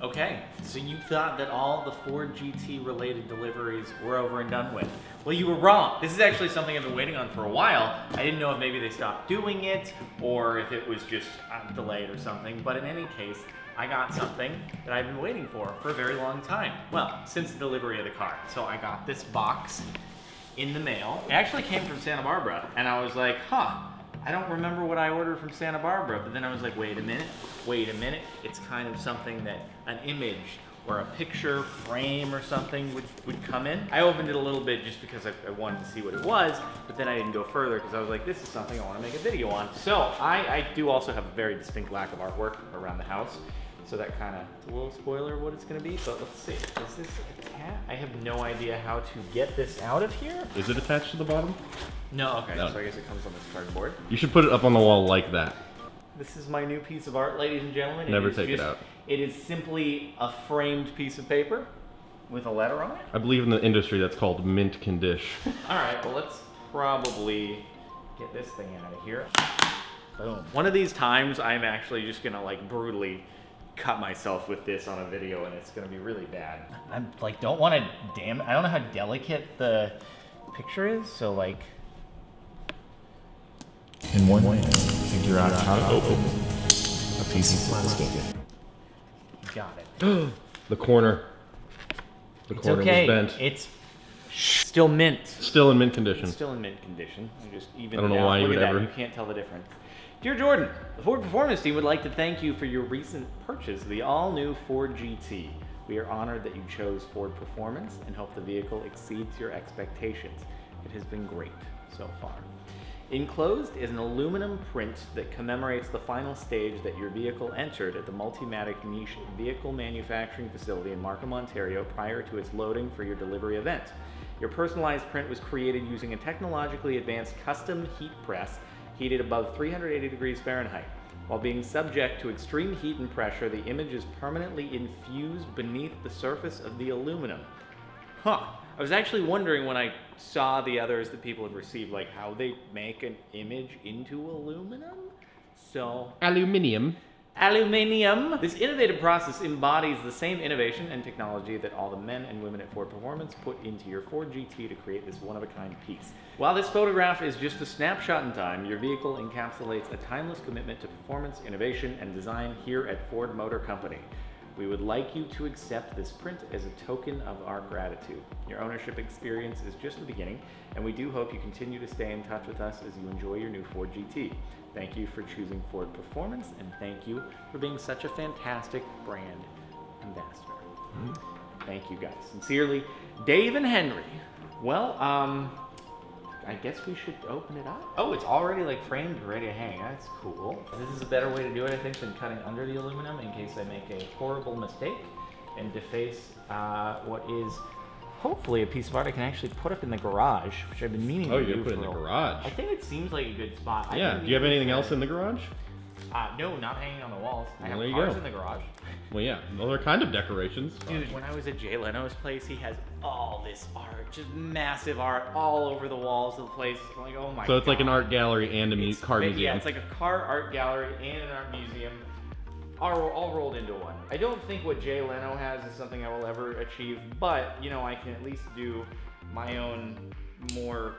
Okay, so you thought that all the Ford GT related deliveries were over and done with. Well, you were wrong. This is actually something I've been waiting on for a while. I didn't know if maybe they stopped doing it or if it was just delayed or something, but in any case, I got something that I've been waiting for a very long time. Well, since the delivery of the car. So I got this box in the mail. It actually came from Santa Barbara, and I was like, I don't remember what I ordered from Santa Barbara, but then I was like, wait a minute. It's kind of something that an image or a picture frame or something would come in. I opened it a little bit just because I wanted to see what it was, but then I didn't go further because I was like, this is something I want to make a video on. So I do also have a very distinct lack of artwork around the house. So that kind of, it's a little spoiler of what it's gonna be, but let's see. Is this attached? I have no idea how to get this out of here. Is it attached to the bottom? No, okay, No. so I guess it comes on this cardboard. You should put it up on the wall like that. This is my new piece of art, ladies and gentlemen. Never take it out. It is simply a framed piece of paper with a letter on it. I believe in the industry that's called mint condition. All right, well, let's probably get this thing out of here. Boom. One of these times, I'm actually just gonna like brutally cut myself with this on a video, and it's gonna be really bad. I like don't want to I don't know how delicate the picture is, so like In one way, figure out how to open a piece of plastic. got it. The corner. The It's corner okay. was bent. It's still mint. Still in mint condition. It's still in mint condition. I just even I don't know why you Look would at that. ever. You can't tell the difference. Dear Jordan, the Ford Performance team would like to thank you for your recent purchase of the all-new Ford GT. We are honored that you chose Ford Performance and hope the vehicle exceeds your expectations. It has been great so far. Enclosed is an aluminum print that commemorates the final stage that your vehicle entered at the Multimatic Niche Vehicle Manufacturing Facility in Markham, Ontario prior to its loading for your delivery event. Your personalized print was created using a technologically advanced custom heat press heated above 380 degrees Fahrenheit. While being subject to extreme heat and pressure, the image is permanently infused beneath the surface of the aluminum. I was actually wondering when I saw the others that people have received, like how they make an image into aluminum. So, Aluminium. aluminium. This innovative process embodies the same innovation and technology that all the men and women at Ford Performance put into your Ford GT to create this one-of-a-kind piece. While this photograph is just a snapshot in time, your vehicle encapsulates a timeless commitment to performance, innovation, and design here at Ford Motor Company. We would like you to accept this print as a token of our gratitude. Your ownership experience is just the beginning, and we do hope you continue to stay in touch with us as you enjoy your new Ford GT. Thank you for choosing Ford Performance, and thank you for being such a fantastic brand ambassador. Thank you guys. Sincerely, Dave and Henry. Well, I guess we should open it up. Oh, it's already like framed, ready to hang. That's cool. This is a better way to do it, I think, than cutting under the aluminum in case I make a horrible mistake and deface what is hopefully a piece of art I can actually put up in the garage, which I've been meaning to do. Oh, you put it in the garage. I think it seems like a good spot. Yeah. Do you have anything else in the garage? No, not hanging on the walls. I have Well, there you cars go. in the garage. Well, yeah. Those are kind of decorations. Dude, when I was at Jay Leno's place, he has all this art, just massive art all over the walls of the place. I'm like, oh my god. So it's like an art gallery and a car museum. Yeah, it's like a car art gallery and an art museum, all rolled into one. I don't think what Jay Leno has is something I will ever achieve, but, you know, I can at least do my own more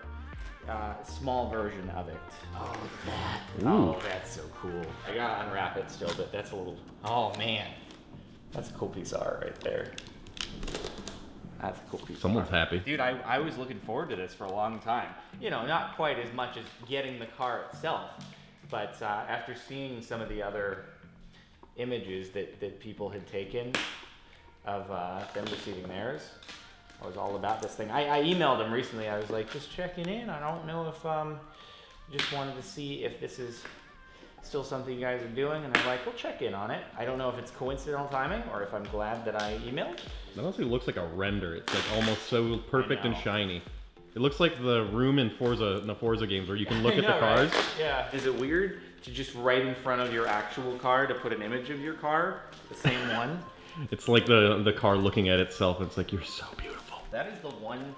small version of it. Oh, that. Ooh. Oh, that's so cool. I gotta unwrap it still, but that's a little, oh man. That's a cool piece of art right there. That's a cool piece Someone's of art. happy. Dude, I was looking forward to this for a long time. You know, not quite as much as getting the car itself, but after seeing some of the other images that people had taken of them receiving theirs, I was all about this thing. I emailed them recently. I was like, just checking in. I don't know if, just wanted to see if this is still something you guys are doing, and they're like, we'll check in on it. I don't know if it's coincidental timing or if I'm glad that I emailed. It honestly looks like a render. It's like almost so perfect and know. shiny. It looks like the room in the Forza games where you can look at the cars. Right? Yeah. Is it weird to just right in front of your actual car to put an image of your car, the same one? It's like the car looking at itself. It's like, you're so beautiful. That is the one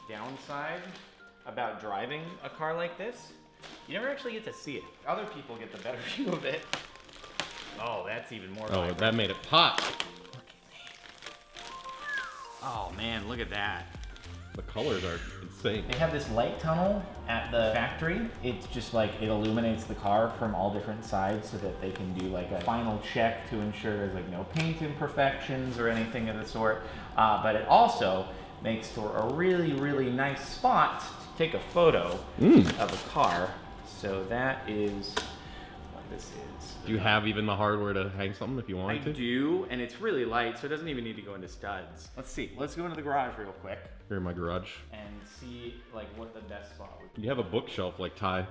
downside about driving a car like this. You never actually get to see it. Other people get the better view of it. Oh, that's even more Oh, vibrant. that made it pop. Oh man, look at that. The colors are insane. They have this light tunnel at the factory. It's just like it illuminates the car from all different sides so that they can do like a final check to ensure there's like no paint imperfections or anything of the sort. But it also makes for a really, really nice spot to take a photo of a car. So that is what this is. Do you have even the hardware to hang something if you wanted to? I do, and it's really light, so it doesn't even need to go into studs. Let's see. Let's go into the garage real quick Here in my garage. and see like what the best spot would be. You have a bookshelf like Ty,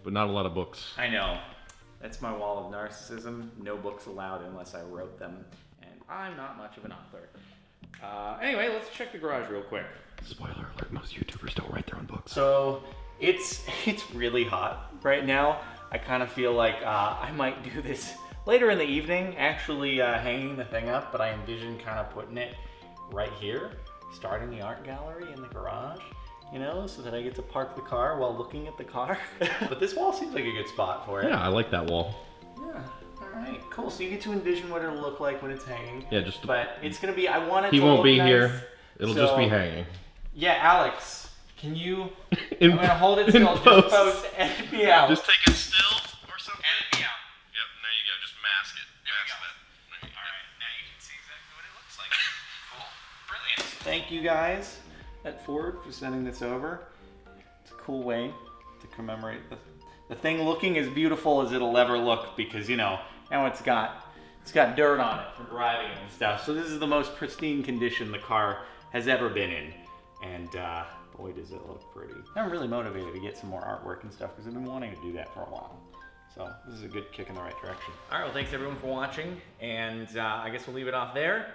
but not a lot of books. I know. That's my wall of narcissism. No books allowed unless I wrote them, and I'm not much of an author. Anyway, let's check the garage real quick. Spoiler alert, most YouTubers don't write their own books. So it's really hot right now. I kind of feel like I might do this later in the evening, actually hanging the thing up, but I envision kind of putting it right here, starting the art gallery in the garage, you know, so that I get to park the car while looking at the car. But this wall seems like a good spot for it. Yeah, I like that wall. Yeah, all right, cool. So you get to envision what it'll look like when it's hanging. Yeah, just. But it's gonna be, I want it to He won't look be nice. here. It'll just be So- hanging. Yeah, Alex, can you, In- I'm gonna hold it in still, just post. post, edit me out. Just take it still or something. Edit me out. Yep, and there you go. Just mask it. There we Mask go. that. Alright, now you can see exactly what it looks like. Cool. Brilliant. Thank you guys at Ford for sending this over. It's a cool way to commemorate the thing looking as beautiful as it'll ever look, because you know, now it's got dirt on it from driving it and stuff. So this is the most pristine condition the car has ever been in. And boy, does it look pretty. I'm really motivated to get some more artwork and stuff because I've been wanting to do that for a while. So this is a good kick in the right direction. All right, well, thanks everyone for watching. And I guess we'll leave it off there.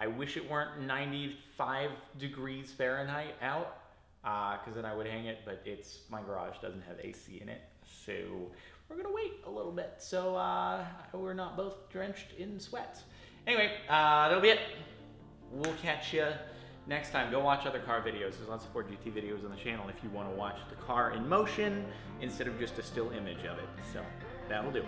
I wish it weren't 95 degrees Fahrenheit out because then I would hang it, but my garage doesn't have AC in it. So we're gonna wait a little bit so we're not both drenched in sweat. Anyway, that'll be it. We'll catch you next time. Go watch other car videos. There's lots of Ford GT videos on the channel if you want to watch the car in motion instead of just a still image of it. So that'll do it.